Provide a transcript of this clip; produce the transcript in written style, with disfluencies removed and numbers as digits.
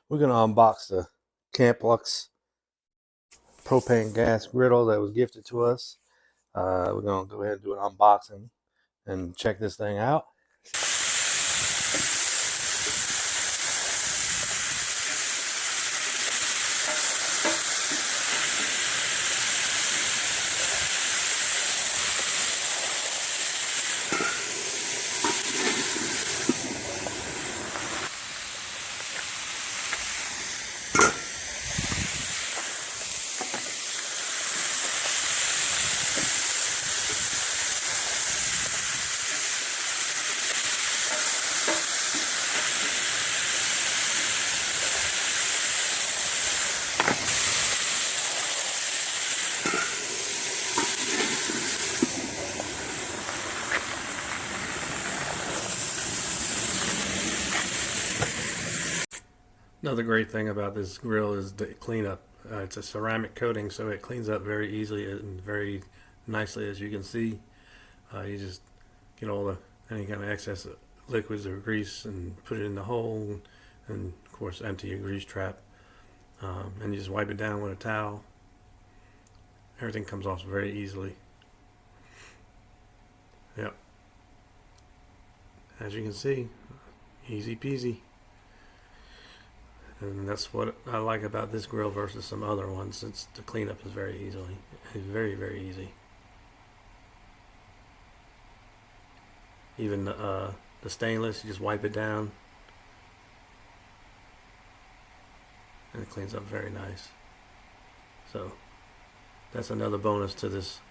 We're going to unbox the CAMPLUX Propane Gas Griddle that was gifted to us. We're going to go ahead and do an unboxing and check this thing out. Another great thing about this grill is the cleanup. It's a ceramic coating, so it cleans up very easily and very nicely, as you can see. You just get all any kind of excess liquids or grease and put it in the hole, and of course empty your grease trap. And you just wipe it down with a towel. Everything comes off very easily. Yep. As you can see, easy peasy. And that's what I like about this grill versus some other ones. It's the cleanup is very very easy. Even the stainless, you just wipe it down and it cleans up very nice. So that's another bonus to this